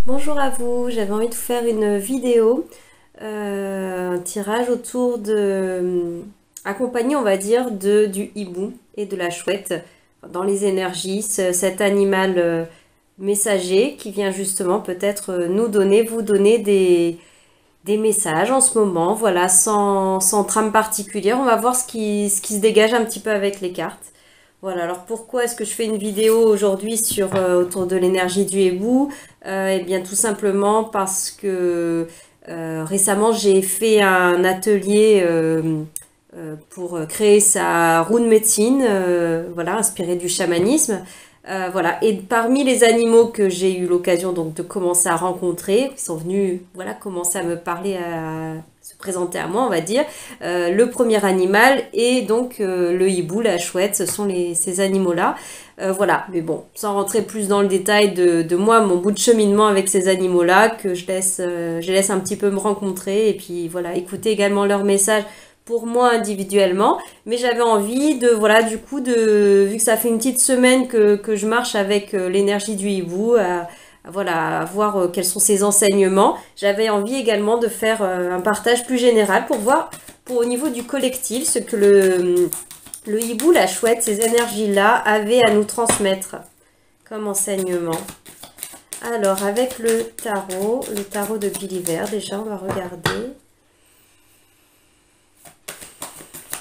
Bonjour à vous, j'avais envie de vous faire une vidéo, un tirage autour de, accompagné on va dire du hibou et de la chouette dans les énergies, cet animal messager qui vient justement peut-être nous donner, vous donner des messages en ce moment, voilà, sans trame particulière. On va voir ce qui se dégage un petit peu avec les cartes. Voilà, alors pourquoi est-ce que je fais une vidéo aujourd'hui sur autour de l'énergie du hibou? Eh bien tout simplement parce que récemment j'ai fait un atelier pour créer sa rune médecine, voilà, inspiré du chamanisme. Voilà, et parmi les animaux que j'ai eu l'occasion donc de commencer à rencontrer, qui sont venus, voilà, commencer à me parler, à se présenter à moi, on va dire, le premier animal et donc le hibou, la chouette, ce sont ces animaux-là. Voilà, mais bon, sans rentrer plus dans le détail de moi, mon bout de cheminement avec ces animaux-là, que je laisse un petit peu me rencontrer et puis voilà, écouter également leurs messages pour moi individuellement, mais j'avais envie de, voilà, du coup, vu que ça fait une petite semaine que je marche avec l'énergie du hibou, voilà, à voir quels sont ses enseignements, j'avais envie également de faire un partage plus général pour voir, au niveau du collectif, ce que le hibou, la chouette, ces énergies-là avaient à nous transmettre comme enseignement. Alors, avec le tarot de Gulliver, déjà, on va regarder.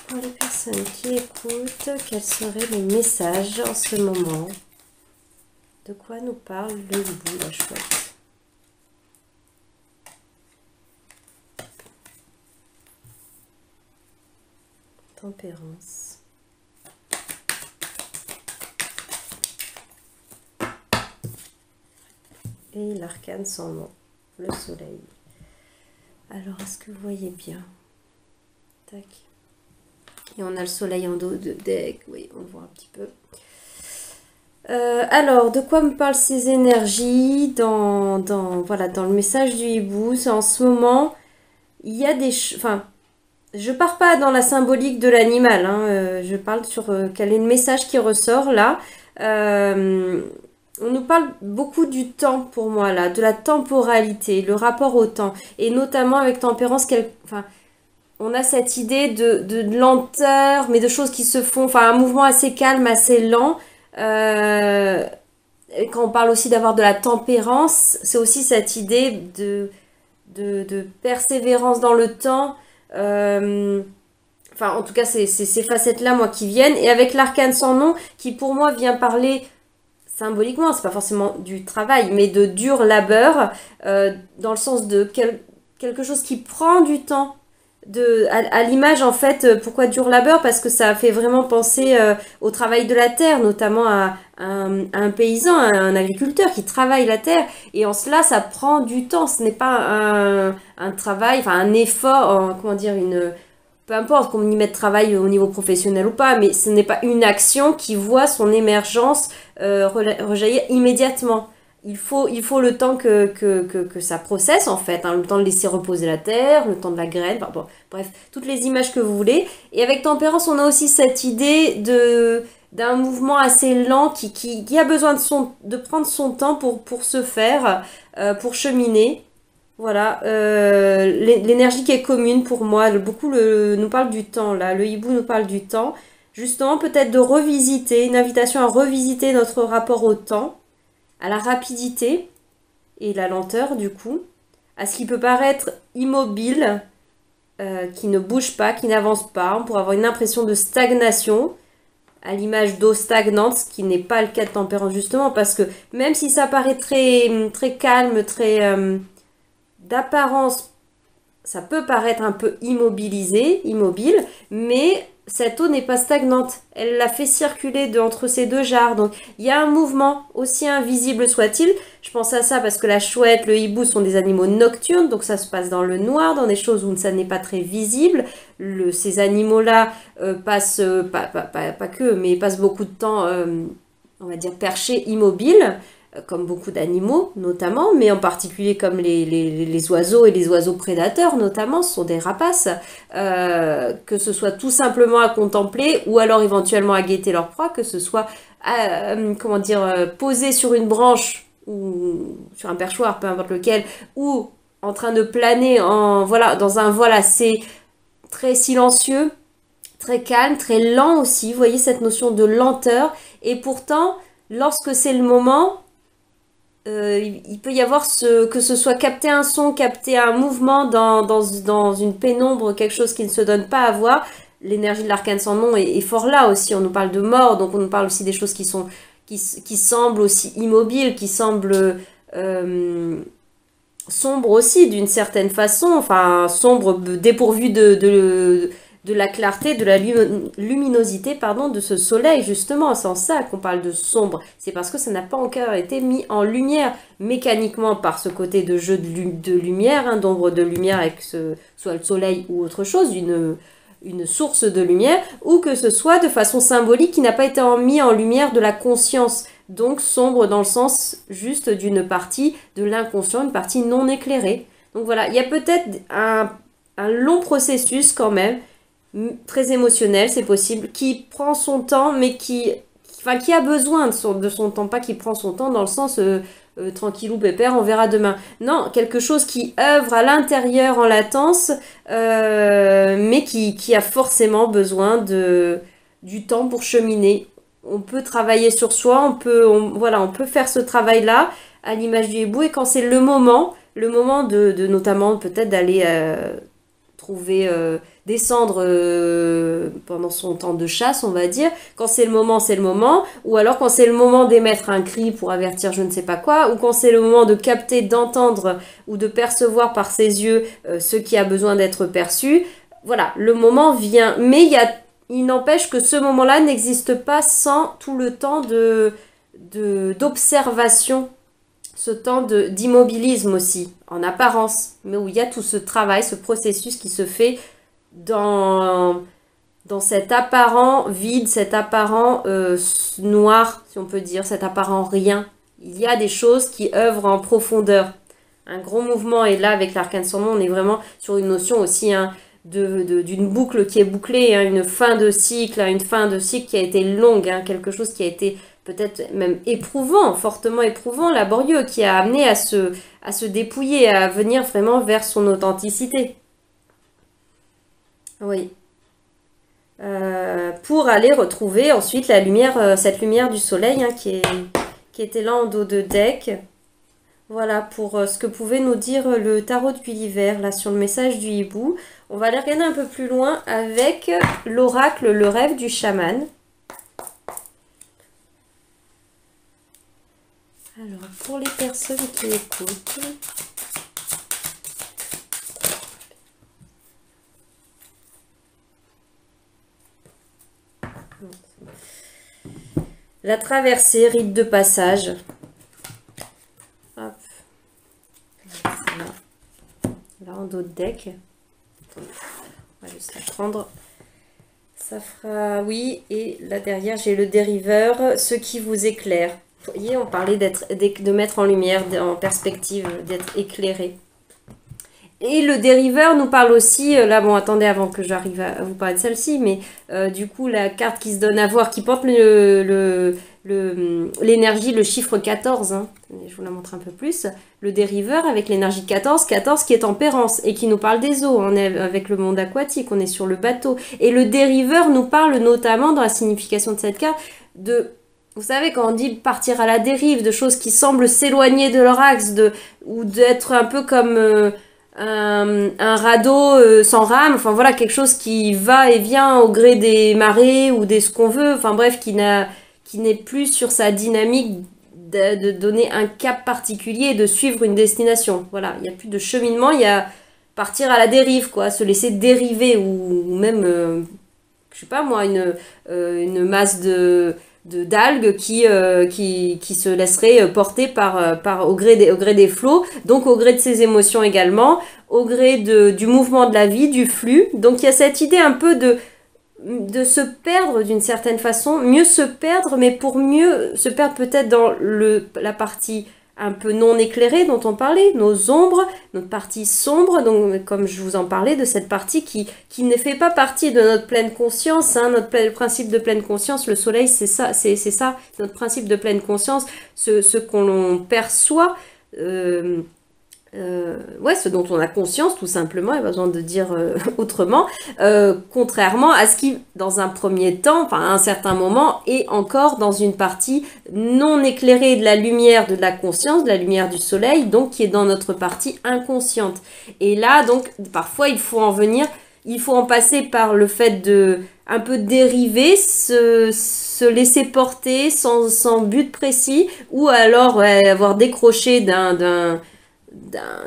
Pour les personnes qui écoutent, quels seraient les messages en ce moment? De quoi nous parle le hibou, la chouette? Tempérance. Et l'arcane sans nom, le soleil. Alors, est-ce que vous voyez bien? Tac. Et on a le soleil en dos de deck, oui, on voit un petit peu. Alors, de quoi me parlent ces énergies voilà, dans le message du hibou? C'est en ce moment, il y a des... Enfin, je pars pas dans la symbolique de l'animal, hein, je parle sur quel est le message qui ressort là. On nous parle beaucoup du temps pour moi là, de la temporalité, le rapport au temps. Et notamment avec tempérance, enfin, on a cette idée de lenteur, mais de choses qui se font, enfin un mouvement assez calme, assez lent. Et quand on parle aussi d'avoir de la tempérance, c'est aussi cette idée de persévérance dans le temps. Enfin, en tout cas, c'est ces facettes-là, moi, qui viennent. Et avec l'arcane sans nom, qui pour moi vient parler symboliquement, c'est pas forcément du travail, mais de dur labeur, dans le sens de quelque chose qui prend du temps. À l'image en fait, pourquoi dur labeur? Parce que ça fait vraiment penser au travail de la terre, notamment à un paysan, à un agriculteur qui travaille la terre, et en cela ça prend du temps, ce n'est pas un travail, enfin un effort, comment dire, peu importe qu'on y mette travail au niveau professionnel ou pas, mais ce n'est pas une action qui voit son émergence rejaillir immédiatement. Il faut le temps que ça processe en fait, hein, le temps de laisser reposer la terre, le temps de la graine, enfin, bon, bref, toutes les images que vous voulez. Et avec tempérance, on a aussi cette idée d'un mouvement assez lent qui a besoin de prendre son temps pour se faire, pour cheminer. Voilà, l'énergie qui est commune pour moi, beaucoup nous parle du temps là, le hibou nous parle du temps. Justement, peut-être de revisiter, une invitation à revisiter notre rapport au temps, à la rapidité et la lenteur du coup, à ce qui peut paraître immobile, qui ne bouge pas, qui n'avance pas. On pourrait avoir une impression de stagnation, à l'image d'eau stagnante, ce qui n'est pas le cas de tempérance justement, parce que même si ça paraît très, très calme, très d'apparence, ça peut paraître un peu immobile, mais cette eau n'est pas stagnante. Elle la fait circuler entre ces deux jarres. Donc, il y a un mouvement, aussi invisible soit-il. Je pense à ça parce que la chouette, le hibou sont des animaux nocturnes. Donc, ça se passe dans le noir, dans des choses où ça n'est pas très visible. Ces animaux-là passent, pas que, mais passent beaucoup de temps, on va dire, perchés, immobiles, comme beaucoup d'animaux notamment, mais en particulier comme les oiseaux et les oiseaux prédateurs notamment, ce sont des rapaces, que ce soit tout simplement à contempler ou alors éventuellement à guetter leur proie, que ce soit comment dire, posé sur une branche ou sur un perchoir, peu importe lequel, ou en train de planer voilà, dans un vol assez très silencieux, très calme, très lent aussi. Vous voyez cette notion de lenteur. Et pourtant, lorsque c'est le moment, il peut y avoir que ce soit capter un son, capter un mouvement dans une pénombre, quelque chose qui ne se donne pas à voir. L'énergie de l'arcane sans nom est fort là aussi. On nous parle de mort, donc on nous parle aussi des choses qui semblent aussi immobiles, qui semblent sombres aussi d'une certaine façon, enfin sombres, dépourvues de la clarté, de la luminosité, pardon, de ce soleil, justement. C'est en ça qu'on parle de sombre. C'est parce que ça n'a pas encore été mis en lumière mécaniquement par ce côté de jeu de lumière, hein, d'ombre de lumière avec soit le soleil ou autre chose, une source de lumière, ou que ce soit de façon symbolique qui n'a pas été mis en lumière de la conscience. Donc sombre dans le sens juste d'une partie de l'inconscient, une partie non éclairée. Donc voilà, il y a peut-être un long processus quand même, très émotionnel, c'est possible, qui prend son temps, mais qui a besoin de son temps, pas qui prend son temps dans le sens tranquillou pépère, on verra demain. Non, quelque chose qui œuvre à l'intérieur en latence, mais qui a forcément besoin du temps pour cheminer. On peut travailler sur soi, on peut faire ce travail-là à l'image du hibou, et quand c'est le moment de notamment peut-être d'aller trouver descendre pendant son temps de chasse, on va dire. Quand c'est le moment, ou alors quand c'est le moment d'émettre un cri pour avertir je ne sais pas quoi, ou quand c'est le moment de capter, d'entendre ou de percevoir par ses yeux ce qui a besoin d'être perçu. Voilà, le moment vient, mais il n'empêche que ce moment-là n'existe pas sans tout le temps d'observation, ce temps d'immobilisme aussi, en apparence, mais où il y a tout ce travail, ce processus qui se fait dans cet apparent vide, cet apparent noir, si on peut dire, cet apparent rien. Il y a des choses qui œuvrent en profondeur. Un gros mouvement, et là, avec l'arcane sans nom, on est vraiment sur une notion aussi d'une boucle qui est bouclée, hein, une fin de cycle qui a été longue, hein, quelque chose qui a été peut-être même éprouvant, fortement éprouvant, laborieux, qui a amené à se dépouiller, à venir vraiment vers son authenticité. Oui. Pour aller retrouver ensuite la lumière, cette lumière du soleil, hein, qui était là en dos de deck. Voilà pour ce que pouvait nous dire le tarot de Gulliver, là sur le message du hibou. On va aller regarder un peu plus loin avec l'oracle, le rêve du chaman. Alors, pour les personnes qui écoutent... La traversée, rite de passage. Hop. Là, en dos de deck. On va juste la prendre. Ça fera... Oui, et là derrière, j'ai le dériveur, ce qui vous éclaire. Vous voyez, on parlait de mettre en lumière, en perspective, d'être éclairé. Et le dériveur nous parle aussi, là bon attendez avant que j'arrive à vous parler de celle-ci, mais du coup la carte qui se donne à voir, qui porte l'énergie, le chiffre 14, hein, je vous la montre un peu plus, le dériveur avec l'énergie 14 qui est tempérance et qui nous parle des eaux, on est avec le monde aquatique, on est sur le bateau. Et le dériveur nous parle notamment dans la signification de cette carte vous savez, quand on dit partir à la dérive, de choses qui semblent s'éloigner de leur axe, ou d'être un peu comme un radeau sans rame, enfin voilà, quelque chose qui va et vient au gré des marées ou des ce qu'on veut, enfin bref, qui n'est plus sur sa dynamique de donner un cap particulier et de suivre une destination. Voilà, il n'y a plus de cheminement, il y a partir à la dérive, quoi, se laisser dériver, ou même, je sais pas moi, une masse d'algues qui se laisserait porter au gré des flots, donc au gré de ses émotions également, au gré du mouvement de la vie, du flux. Donc il y a cette idée un peu de se perdre d'une certaine façon, mieux se perdre, mais pour mieux se perdre peut-être dans la partie un peu non éclairées dont on parlait, nos ombres, notre partie sombre, donc comme je vous en parlais, de cette partie qui ne fait pas partie de notre pleine conscience, hein, le principe de pleine conscience, le soleil c'est ça, notre principe de pleine conscience, ce qu'on perçoit, ouais, ce dont on a conscience tout simplement, il n'y a pas besoin de dire autrement, contrairement à ce qui, dans un premier temps, enfin à un certain moment, est encore dans une partie non éclairée de la lumière de la conscience, de la lumière du soleil, donc qui est dans notre partie inconsciente. Et là, donc, parfois, il faut en passer par le fait de un peu dériver, se laisser porter sans but précis, ou alors avoir décroché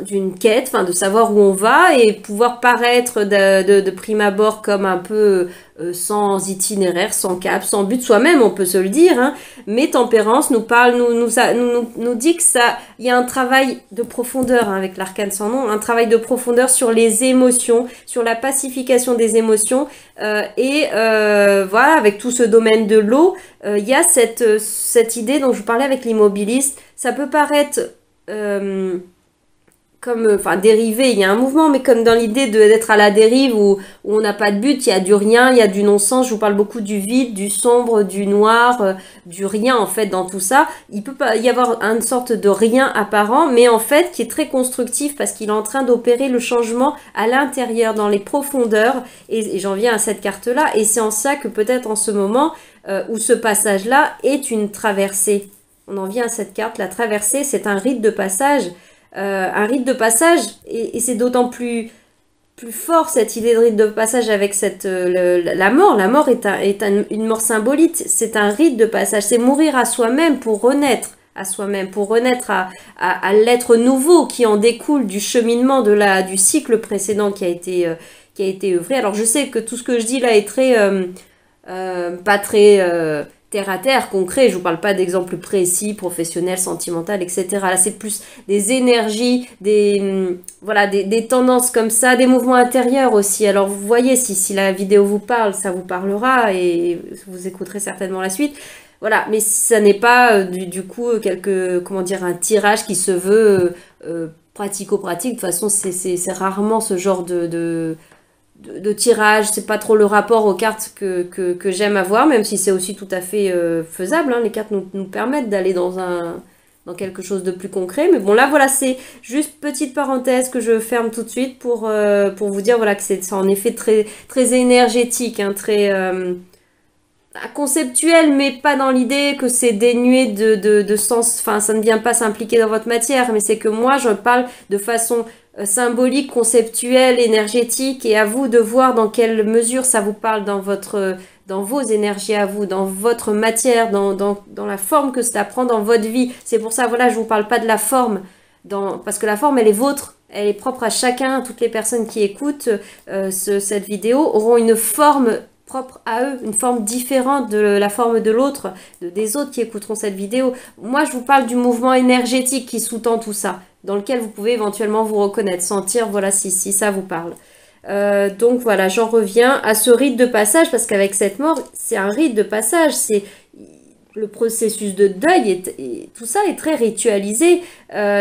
d'une quête, enfin de savoir où on va et pouvoir paraître de prime abord comme un peu sans itinéraire, sans cap, sans but soi-même, on peut se le dire, hein. Mais Tempérance nous parle, nous dit que il y a un travail de profondeur, hein, avec l'arcane sans nom, un travail de profondeur sur les émotions, sur la pacification des émotions, voilà, avec tout ce domaine de l'eau, il y a cette idée dont je vous parlais avec l'immobiliste. Ça peut paraître comme, enfin, dérivé, il y a un mouvement, mais comme dans l'idée d'être à la dérive où on n'a pas de but, il y a du rien, il y a du non-sens. Je vous parle beaucoup du vide, du sombre, du noir, du rien, en fait, dans tout ça. Il peut pas y avoir une sorte de rien apparent, mais en fait, qui est très constructif parce qu'il est en train d'opérer le changement à l'intérieur, dans les profondeurs. Et j'en viens à cette carte-là. Et c'est en ça que peut-être en ce moment, où ce passage-là est une traversée. On en vient à cette carte. La traversée, c'est un rite de passage. Et c'est d'autant plus fort cette idée de rite de passage avec la mort. La mort est une mort symbolique, c'est un rite de passage, c'est mourir à soi-même pour renaître à soi-même, pour renaître à l'être nouveau qui en découle du cheminement du cycle précédent qui a été œuvré. Alors je sais que tout ce que je dis là est très pas très terre à terre, concret. Je vous parle pas d'exemples précis, professionnels, sentimental, etc. Là, c'est plus des énergies, voilà, des tendances comme ça, des mouvements intérieurs aussi. Alors, vous voyez, si la vidéo vous parle, ça vous parlera et vous écouterez certainement la suite. Voilà, mais ça n'est pas du coup comment dire, un tirage qui se veut pratico-pratique. De toute façon, c'est rarement ce genre de tirage, c'est pas trop le rapport aux cartes que j'aime avoir, même si c'est aussi tout à fait faisable, hein. Les cartes nous permettent d'aller dans quelque chose de plus concret, mais bon là voilà, c'est juste petite parenthèse que je ferme tout de suite pour vous dire voilà que c'est en effet très, très énergétique, hein, très conceptuel, mais pas dans l'idée que c'est dénué de sens, enfin ça ne vient pas s'impliquer dans votre matière, mais c'est que moi je parle de façon symbolique, conceptuelle, énergétique, et à vous de voir dans quelle mesure ça vous parle dans vos énergies à vous, dans votre matière, dans la forme que cela prend dans votre vie. C'est pour ça, voilà, je vous parle pas de la forme, parce que la forme, elle est vôtre, elle est propre à chacun. Toutes les personnes qui écoutent cette vidéo auront une forme propre à eux, une forme différente de la forme de l'autre, des autres qui écouteront cette vidéo. Moi, je vous parle du mouvement énergétique qui sous-tend tout ça, dans lequel vous pouvez éventuellement vous reconnaître, sentir, voilà, si ça vous parle. Donc voilà, j'en reviens à ce rite de passage, parce qu'avec cette mort, c'est un rite de passage, c'est le processus de deuil, et tout ça est très ritualisé,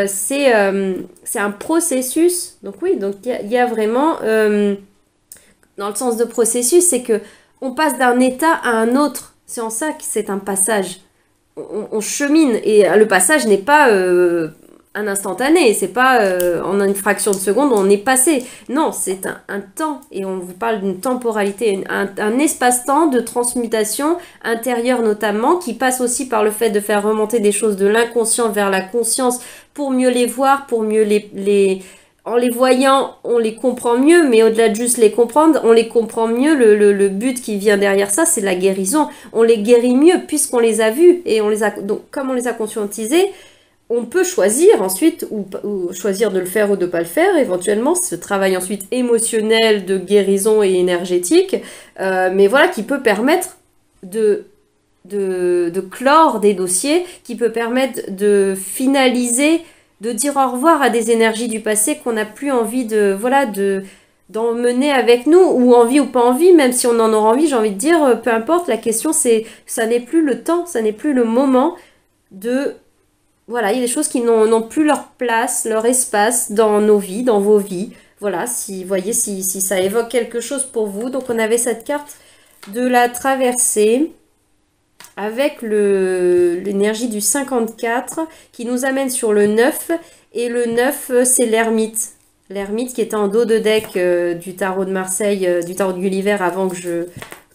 c'est un processus, donc oui, donc il y a vraiment, dans le sens de processus, c'est que on passe d'un état à un autre, c'est en ça que c'est un passage, on chemine, et le passage n'est pas un instantané, c'est pas en une fraction de seconde on est passé, non, c'est un temps, et on vous parle d'une temporalité, un espace-temps de transmutation intérieure notamment, qui passe aussi par le fait de faire remonter des choses de l'inconscient vers la conscience pour mieux les voir, pour mieux en les voyant, on les comprend mieux, mais au-delà de juste les comprendre, on les comprend mieux. Le but qui vient derrière ça, c'est la guérison. On les guérit mieux puisqu'on les a vus, et donc comme on les a conscientisés, on peut choisir ensuite, ou choisir de le faire ou de ne pas le faire, éventuellement, ce travail ensuite émotionnel de guérison et énergétique, mais voilà, qui peut permettre de clore des dossiers, qui peut permettre de finaliser, de dire au revoir à des énergies du passé qu'on n'a plus envie d'emmener avec nous, ou envie ou pas envie, même si on en aura envie, j'ai envie de dire, peu importe, la question c'est, ça n'est plus le temps, ça n'est plus le moment de voilà, il y a des choses qui n'ont plus leur place, leur espace dans nos vies, dans vos vies. Voilà, si vous voyez si ça évoque quelque chose pour vous. Donc on avait cette carte de la traversée avec l'énergie du 54 qui nous amène sur le 9. Et le 9, c'est l'ermite. L'ermite qui était en dos de deck du tarot de Marseille, du tarot de Gulliver avant que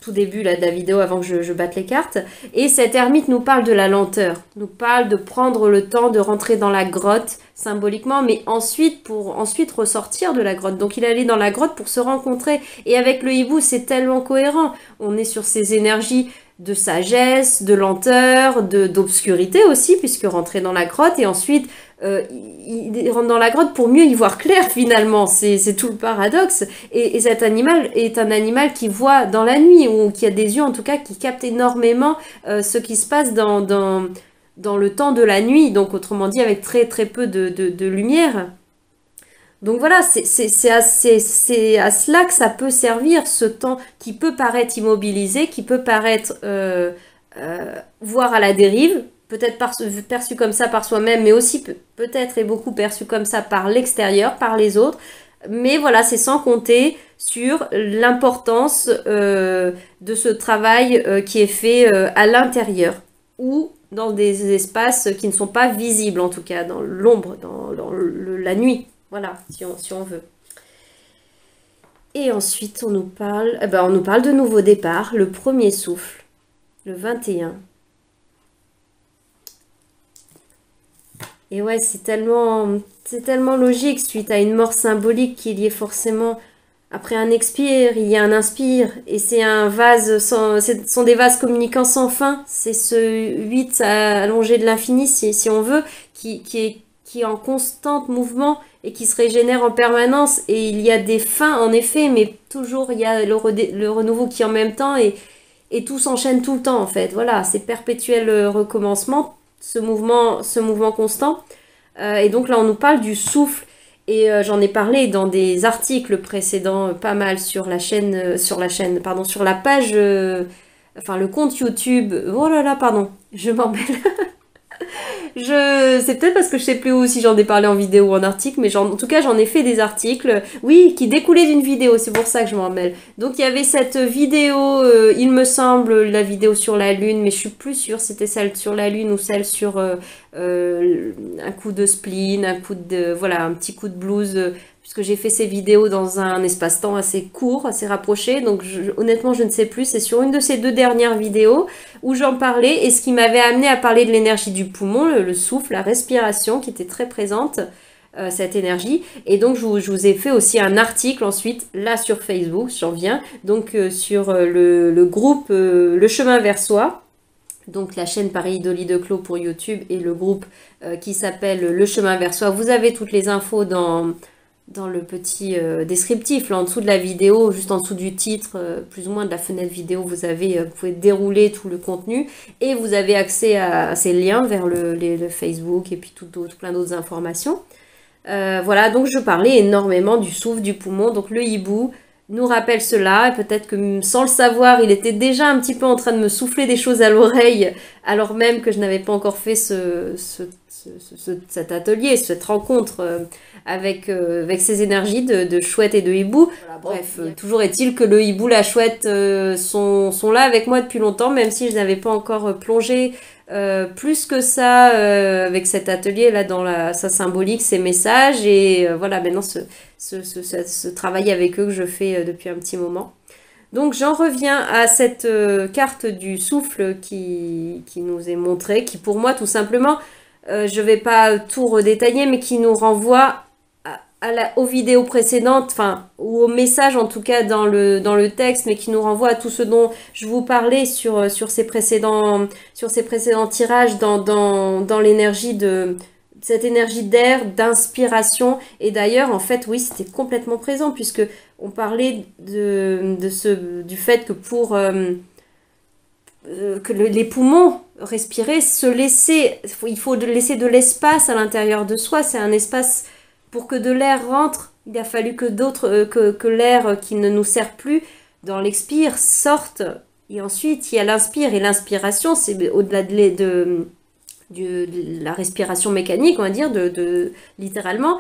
tout début là, de la vidéo, avant que je batte les cartes. Et cet ermite nous parle de la lenteur, nous parle de prendre le temps de rentrer dans la grotte symboliquement, mais ensuite pour ensuite ressortir de la grotte. Donc il allait dans la grotte pour se rencontrer. Et avec le hibou, c'est tellement cohérent. On est sur ces énergies de sagesse, de lenteur, d'obscurité aussi, puisque rentrer dans la grotte et ensuite il rentre dans la grotte pour mieux y voir clair finalement, c'est tout le paradoxe. Et cet animal est un animal qui voit dans la nuit, ou qui a des yeux en tout cas qui captent énormément ce qui se passe dans le temps de la nuit, donc autrement dit avec très très peu de lumière. Donc voilà, c'est à cela que ça peut servir, ce temps qui peut paraître immobilisé, qui peut paraître voire à la dérive, peut-être perçu comme ça par soi-même, mais aussi peut-être et beaucoup perçu comme ça par l'extérieur, par les autres. Mais voilà, c'est sans compter sur l'importance de ce travail qui est fait à l'intérieur ou dans des espaces qui ne sont pas visibles, en tout cas dans l'ombre, dans la nuit. Voilà, si on veut. Et ensuite, on nous parle de nouveau départ, le premier souffle, le 21. Et ouais, c'est tellement logique, suite à une mort symbolique, qu'il y ait forcément, après un expire, il y a un inspire. Et c'est un vase, ce sont des vases communicants sans fin. C'est ce 8 allongé de l'infini, si on veut, qui est en constant mouvement et qui se régénère en permanence. Et il y a des fins, en effet, mais toujours il y a le renouveau qui est en même temps, et tout s'enchaîne tout le temps, en fait. Voilà, c'est perpétuel recommencement, ce mouvement constant. Et donc là, on nous parle du souffle. Et j'en ai parlé dans des articles précédents, pas mal sur la page, enfin le compte YouTube. Oh là là, pardon, je m'en mêle. C'est peut-être parce que je sais plus où si j'en ai parlé en vidéo ou en article, mais en tout cas j'en ai fait des articles, oui, qui découlaient d'une vidéo, c'est pour ça que je m'en mêle. Donc il y avait cette vidéo, il me semble, la vidéo sur la lune, mais je suis plus sûre si c'était celle sur la lune ou celle sur un coup de spleen, voilà, un petit coup de blues, puisque j'ai fait ces vidéos dans un espace-temps assez court, assez rapproché, donc honnêtement je ne sais plus, c'est sur une de ces 2 dernières vidéos où j'en parlais, et ce qui m'avait amené à parler de l'énergie du poumon, le souffle, la respiration qui était très présente, cette énergie. Et donc je vous ai fait aussi un article ensuite, là sur Facebook, j'en viens, donc sur le groupe Le Chemin vers Soi, donc la chaîne Paris Dolly Declos pour YouTube, et le groupe qui s'appelle Le Chemin vers Soi. Vous avez toutes les infos dans le petit descriptif, là en dessous de la vidéo, juste en dessous du titre, plus ou moins de la fenêtre vidéo, vous pouvez dérouler tout le contenu, et vous avez accès à ces liens vers le Facebook, et puis plein d'autres informations. Voilà, donc je parlais énormément du souffle, du poumon, donc le hibou nous rappelle cela, et peut-être que sans le savoir, il était déjà un petit peu en train de me souffler des choses à l'oreille, alors même que je n'avais pas encore fait cet atelier, cette rencontre avec ces énergies de chouette et de hibou. Voilà, bref, toujours est-il que le hibou, la chouette sont là avec moi depuis longtemps, même si je n'avais pas encore plongé plus que ça avec cet atelier là dans sa symbolique, ces messages, et voilà, maintenant ce travail avec eux que je fais depuis un petit moment. Donc j'en reviens à cette carte du souffle qui nous est montrée, qui pour moi tout simplement, je vais pas tout redétailler, mais qui nous renvoie aux vidéos précédentes, enfin, ou au message en tout cas dans le texte, mais qui nous renvoie à tout ce dont je vous parlais sur ces précédents tirages, dans l'énergie cette énergie d'air, d'inspiration. Et d'ailleurs, en fait, oui, c'était complètement présent, puisque on parlait du fait que pour les poumons respirer, il faut laisser de l'espace à l'intérieur de soi. C'est un espace pour que de l'air rentre. Il a fallu que l'air qui ne nous sert plus dans l'expire sorte. Et ensuite, il y a l'inspire. Et l'inspiration, c'est au-delà de la respiration mécanique, on va dire, littéralement,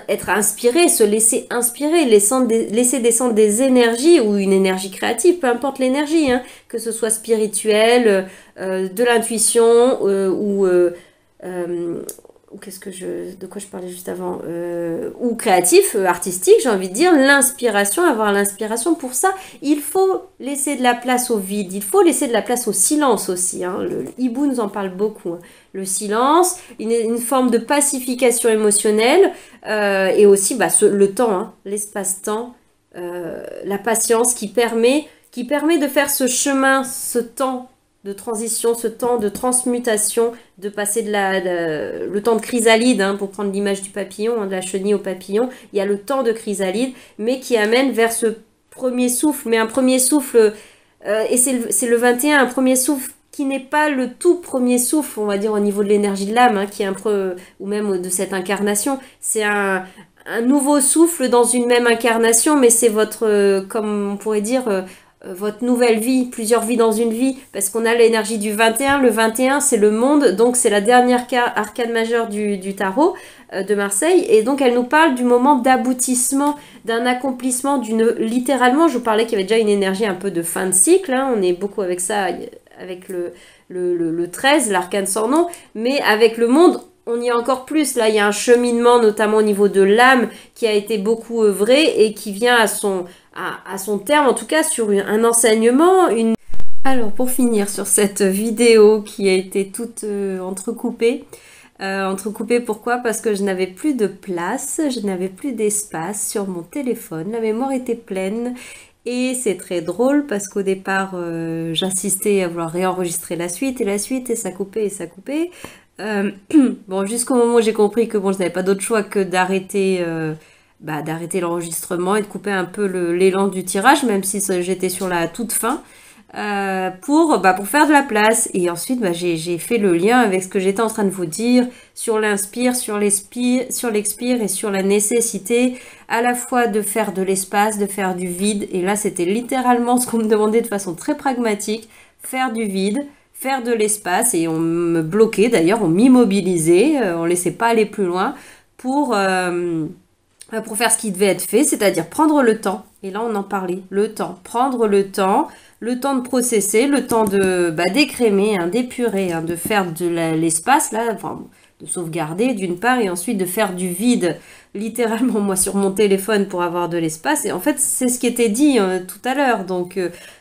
être inspiré, se laisser inspirer, laisser descendre des énergies ou une énergie créative, peu importe l'énergie, hein, que ce soit spirituelle, de l'intuition de quoi je parlais juste avant, ou créatif, artistique, j'ai envie de dire, l'inspiration, avoir l'inspiration. Pour ça, il faut laisser de la place au vide, il faut laisser de la place au silence aussi, hein. Le hibou nous en parle beaucoup, hein. Le silence, une forme de pacification émotionnelle, et aussi le temps, hein, l'espace-temps, la patience qui permet de faire ce chemin, ce temps de transition, ce temps de transmutation, de passer le temps de chrysalide, hein, pour prendre l'image du papillon, hein, de la chenille au papillon. Il y a le temps de chrysalide, mais qui amène vers ce premier souffle, mais un premier souffle, et c'est le 21, un premier souffle qui n'est pas le tout premier souffle, on va dire, au niveau de l'énergie de l'âme, hein, qui est un peu, ou même de cette incarnation. C'est un nouveau souffle dans une même incarnation, mais c'est votre, comme on pourrait dire, votre nouvelle vie, plusieurs vies dans une vie, parce qu'on a l'énergie du 21. Le 21, c'est le monde, donc c'est la dernière arcane majeure du tarot de Marseille, et donc elle nous parle du moment d'aboutissement, d'un accomplissement, littéralement, je vous parlais qu'il y avait déjà une énergie un peu de fin de cycle, hein, on est beaucoup avec ça, avec le 13, l'arcane sans nom, mais avec le monde, on y est encore plus. Là, il y a un cheminement, notamment au niveau de l'âme, qui a été beaucoup œuvré et qui vient à son terme, en tout cas sur un enseignement. Alors, pour finir sur cette vidéo qui a été toute entrecoupée, pourquoi? Parce que je n'avais plus de place, je n'avais plus d'espace sur mon téléphone, la mémoire était pleine. Et c'est très drôle parce qu'au départ, j'insistais à vouloir réenregistrer la suite, et ça coupait, bon, jusqu'au moment où j'ai compris que bon, je n'avais pas d'autre choix que d'arrêter l'enregistrement et de couper un peu l'élan du tirage, même si j'étais sur la toute fin, pour faire de la place. Et ensuite, j'ai fait le lien avec ce que j'étais en train de vous dire sur l'inspire, sur l'expire et sur la nécessité à la fois de faire de l'espace, de faire du vide. Et là, c'était littéralement ce qu'on me demandait de façon très pragmatique, faire du vide, faire de l'espace, et on me bloquait d'ailleurs, on m'immobilisait, on laissait pas aller plus loin pour faire ce qui devait être fait, c'est-à-dire prendre le temps. Et là, on en parlait, le temps, prendre le temps de processer, le temps de d'écrémer, hein, d'épurer, hein, de faire de l'espace, là, enfin, de sauvegarder d'une part, et ensuite de faire du vide, littéralement, moi, sur mon téléphone pour avoir de l'espace. Et en fait, c'est ce qui était dit tout à l'heure. Donc,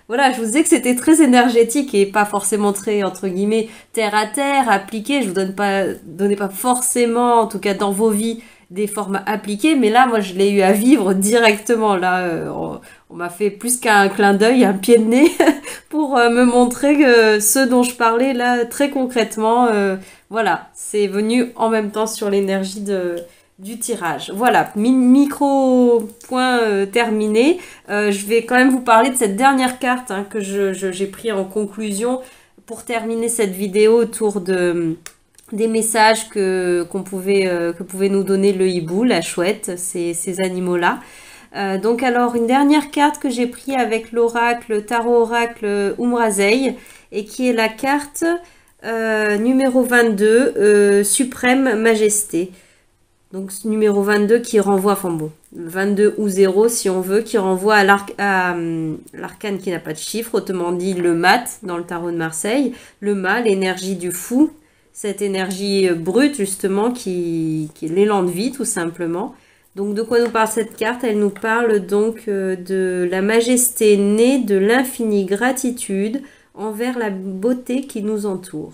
voilà, je vous disais que c'était très énergétique et pas forcément très, entre guillemets, terre à terre, appliqué. Je vous donnez pas forcément, en tout cas dans vos vies, des formes appliquées, mais là, moi, je l'ai eu à vivre directement. Là, on m'a fait plus qu'un clin d'œil, un pied de nez, pour me montrer que ce dont je parlais là, très concrètement, voilà, c'est venu en même temps sur l'énergie du tirage. Voilà, micro point terminé. Je vais quand même vous parler de cette dernière carte, hein, que j'ai pris en conclusion pour terminer cette vidéo autour des messages que pouvait nous donner le hibou, la chouette, ces animaux-là. Donc alors, une dernière carte que j'ai pris avec l'oracle, tarot oracle Umrazei, et qui est la carte numéro 22, Suprême Majesté. Donc numéro 22 qui renvoie, enfin bon, 22 ou 0 si on veut, qui renvoie à l'arcane qui n'a pas de chiffre, autrement dit le mat dans le tarot de Marseille, le mat, l'énergie du fou, cette énergie brute justement qui est l'élan de vie tout simplement. Donc de quoi nous parle cette carte? Elle nous parle donc de la majesté née de l'infinie gratitude envers la beauté qui nous entoure.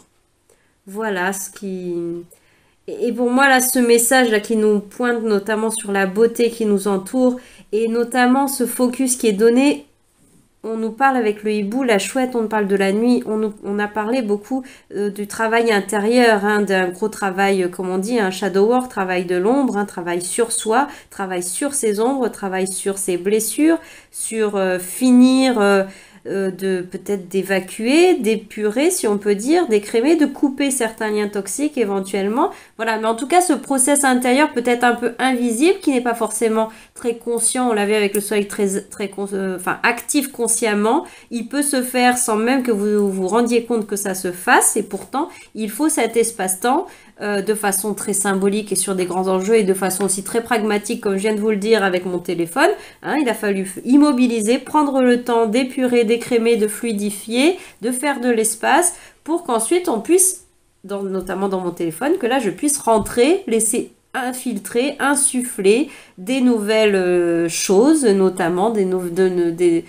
Voilà ce qui... Et pour moi, là, ce message-là qui nous pointe notamment sur la beauté qui nous entoure, et notamment ce focus qui est donné, on nous parle avec le hibou, la chouette, on parle de la nuit, on a parlé beaucoup du travail intérieur, hein, d'un gros travail, comme on dit, un shadow work, travail de l'ombre, un travail sur soi, travail sur ses ombres, travail sur ses blessures, sur finir de peut-être d'évacuer, d'épurer, si on peut dire, d'écrémer, de couper certains liens toxiques éventuellement. Voilà, mais en tout cas, ce process intérieur peut être un peu invisible, qui n'est pas forcément très conscient. On l'avait avec le soleil enfin, actif consciemment. Il peut se faire sans même que vous vous rendiez compte que ça se fasse, et pourtant, il faut cet espace-temps de façon très symbolique et sur des grands enjeux, et de façon aussi très pragmatique, comme je viens de vous le dire avec mon téléphone. Hein, il a fallu immobiliser, prendre le temps d'épurer, d'écrémer, de fluidifier, de faire de l'espace pour qu'ensuite on puisse, notamment dans mon téléphone, que là je puisse rentrer, laisser infiltrer, insuffler des nouvelles choses, notamment des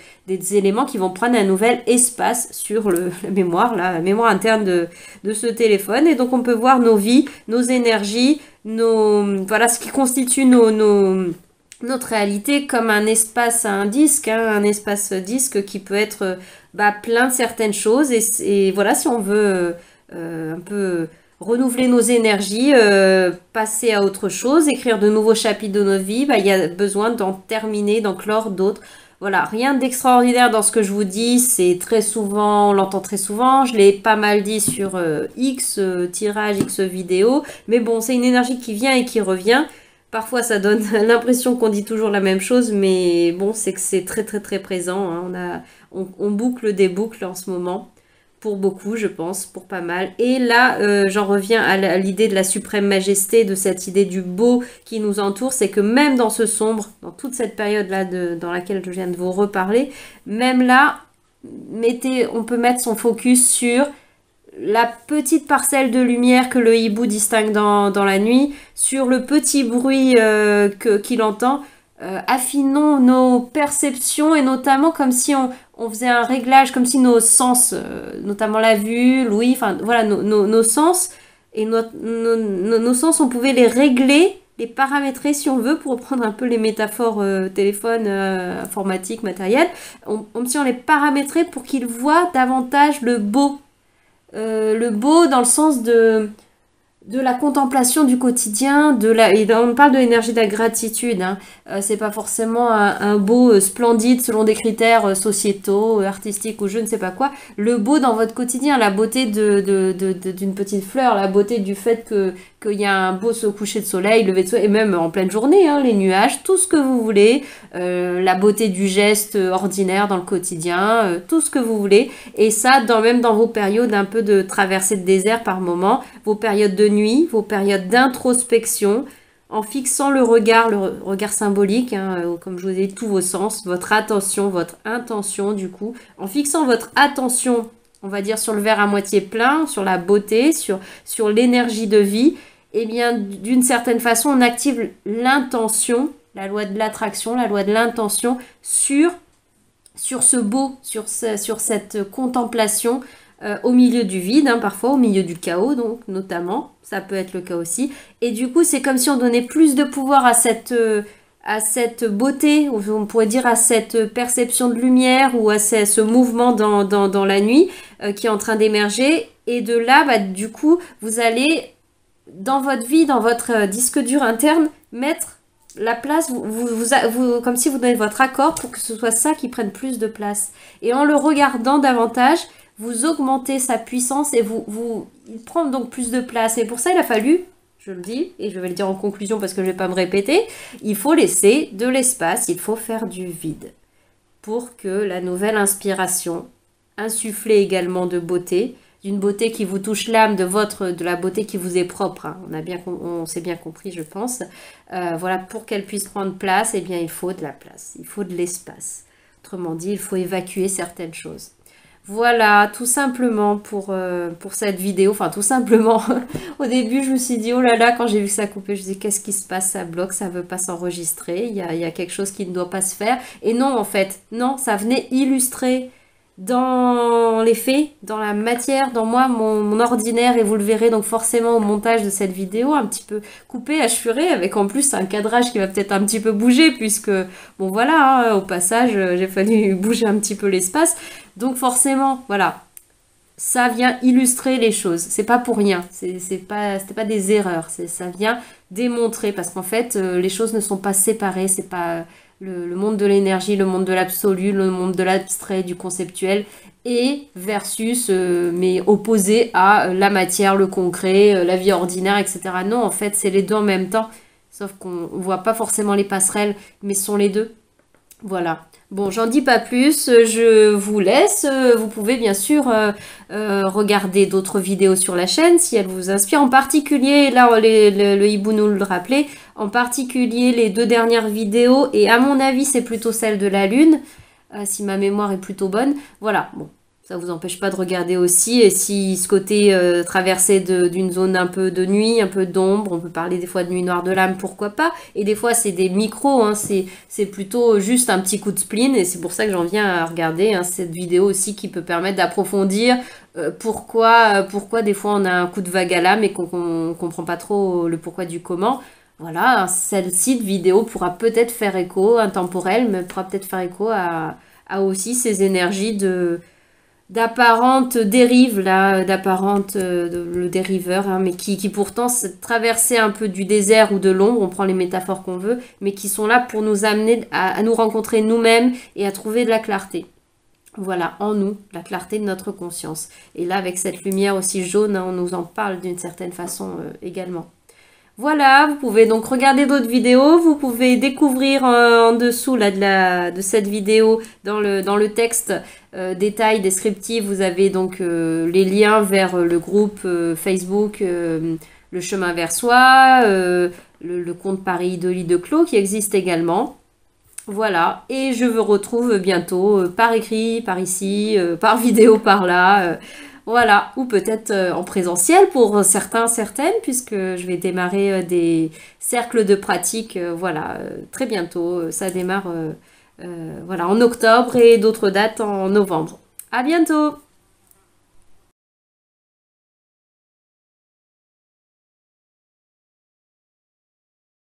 éléments qui vont prendre un nouvel espace sur la mémoire interne de ce téléphone. Et donc on peut voir nos vies, nos énergies, voilà ce qui constitue notre réalité comme un espace, un disque, hein, un espace disque qui peut être plein de certaines choses. Et voilà, si on veut un peu renouveler nos énergies, passer à autre chose, écrire de nouveaux chapitres de notre vie, il y a besoin d'en terminer, d'en clore d'autres. Voilà, rien d'extraordinaire dans ce que je vous dis, c'est très souvent, on l'entend très souvent, je l'ai pas mal dit sur X tirages, X vidéos, mais bon, c'est une énergie qui vient et qui revient. Parfois, ça donne l'impression qu'on dit toujours la même chose, mais bon, c'est que c'est très très très présent, hein. On boucle des boucles en ce moment. Pour beaucoup, je pense, pour pas mal. Et là, j'en reviens à l'idée de la suprême majesté, de cette idée du beau qui nous entoure. C'est que même dans ce sombre, dans toute cette période-là dans laquelle je viens de vous reparler, même là, on peut mettre son focus sur la petite parcelle de lumière que le hibou distingue dans la nuit, sur le petit bruit qu'il entend. Affinons nos perceptions, et notamment comme si on faisait un réglage, comme si nos sens, notamment la vue, l'ouïe, enfin voilà, nos sens, et nos sens, on pouvait les régler, les paramétrer si on veut, pour reprendre un peu les métaphores téléphone, informatique, matériel, si on les paramétrait pour qu'ils voient davantage le beau dans le sens de la contemplation du quotidien, et on parle de l'énergie de la gratitude, hein. C'est pas forcément un beau splendide selon des critères sociétaux, artistiques ou je ne sais pas quoi. Le beau dans votre quotidien, la beauté d'une petite fleur, la beauté du fait qu'il y a un beau coucher de soleil, lever de soleil, et même en pleine journée, hein, les nuages, tout ce que vous voulez, la beauté du geste ordinaire dans le quotidien, tout ce que vous voulez. Et ça, même dans vos périodes un peu de traversée de désert par moment, vos périodes de nuit, vos périodes d'introspection, en fixant le regard symbolique, hein, comme je vous ai dit, tous vos sens, votre attention, votre intention du coup, en fixant votre attention, on va dire, sur le verre à moitié plein, sur la beauté, sur l'énergie de vie, et bien d'une certaine façon, on active l'intention, la loi de l'attraction, la loi de l'intention sur ce beau, sur cette contemplation au milieu du vide, hein, parfois au milieu du chaos, donc notamment, ça peut être le cas aussi. Et du coup, c'est comme si on donnait plus de pouvoir à cette beauté, ou on pourrait dire à cette perception de lumière, ou à ce mouvement dans la nuit qui est en train d'émerger. Et de là, du coup, vous allez, dans votre vie, dans votre disque dur interne, mettre la place, comme si vous donnez votre accord pour que ce soit ça qui prenne plus de place. Et en le regardant davantage, vous augmentez sa puissance et il prend donc plus de place. Et pour ça, il a fallu, je le dis, et je vais le dire en conclusion parce que je ne vais pas me répéter, il faut laisser de l'espace, il faut faire du vide pour que la nouvelle inspiration, insufflée également de beauté, d'une beauté qui vous touche l'âme, de la beauté qui vous est propre, hein. On s'est bien compris, je pense. Voilà, pour qu'elle puisse prendre place, eh bien, il faut de la place, il faut de l'espace. Autrement dit, il faut évacuer certaines choses. Voilà, tout simplement pour cette vidéo. Enfin, tout simplement, au début, je me suis dit, oh là là, quand j'ai vu que ça coupait, je me suis dit, qu'est-ce qui se passe? Ça bloque, ça veut pas s'enregistrer. Il y a quelque chose qui ne doit pas se faire. Et non, en fait, non, ça venait illustrer dans les faits, dans la matière, dans moi, mon ordinaire, et vous le verrez donc forcément au montage de cette vidéo, un petit peu coupé, hachuré, avec en plus un cadrage qui va peut-être un petit peu bouger, puisque, bon voilà, hein, au passage, j'ai fallu bouger un petit peu l'espace, donc forcément, voilà, ça vient illustrer les choses, c'est pas pour rien, c'était pas des erreurs, ça vient démontrer, parce qu'en fait, les choses ne sont pas séparées, c'est pas le monde de l'énergie, le monde de l'absolu, le monde de l'abstrait, du conceptuel, et versus, mais opposé à la matière, le concret, la vie ordinaire, etc. Non, en fait, c'est les deux en même temps, sauf qu'on ne voit pas forcément les passerelles, mais ce sont les deux. Voilà. Bon, j'en dis pas plus, je vous laisse. Vous pouvez bien sûr regarder d'autres vidéos sur la chaîne si elles vous inspirent. En particulier, là, le hibou nous le rappelait, en particulier les 2 dernières vidéos, et à mon avis, c'est plutôt celle de la Lune, si ma mémoire est plutôt bonne. Voilà, bon, ça vous empêche pas de regarder aussi. Et si ce côté traversé d'une zone un peu de nuit, un peu d'ombre, on peut parler des fois de nuit noire de l'âme, pourquoi pas. Et des fois, c'est des micros, hein, c'est plutôt juste un petit coup de spleen. Et c'est pour ça que j'en viens à regarder cette vidéo aussi qui peut permettre d'approfondir pourquoi des fois on a un coup de vague à l'âme et qu'on comprend pas trop le pourquoi du comment. Voilà, celle-ci de vidéo pourra peut-être faire écho, intemporelle, mais pourra peut-être faire écho à aussi ces énergies d'apparente dérive là, le dériveur, hein, mais qui pourtant traverser un peu du désert ou de l'ombre, on prend les métaphores qu'on veut, mais qui sont là pour nous amener à nous rencontrer nous-mêmes et à trouver de la clarté. Voilà, en nous, la clarté de notre conscience. Et là, avec cette lumière aussi jaune, hein, on nous en parle d'une certaine façon également. Voilà, vous pouvez donc regarder d'autres vidéos, vous pouvez découvrir en dessous là, de cette vidéo, dans le texte, détail, descriptif, vous avez donc les liens vers le groupe Facebook, Le Chemin vers Soi, le compte Paris de Lit de Clos qui existe également. Voilà, et je vous retrouve bientôt par écrit, par ici, par vidéo, par là. Voilà, ou peut-être en présentiel pour certains, certaines, puisque je vais démarrer des cercles de pratique, voilà, très bientôt. Ça démarre voilà, en octobre et d'autres dates en novembre. À bientôt!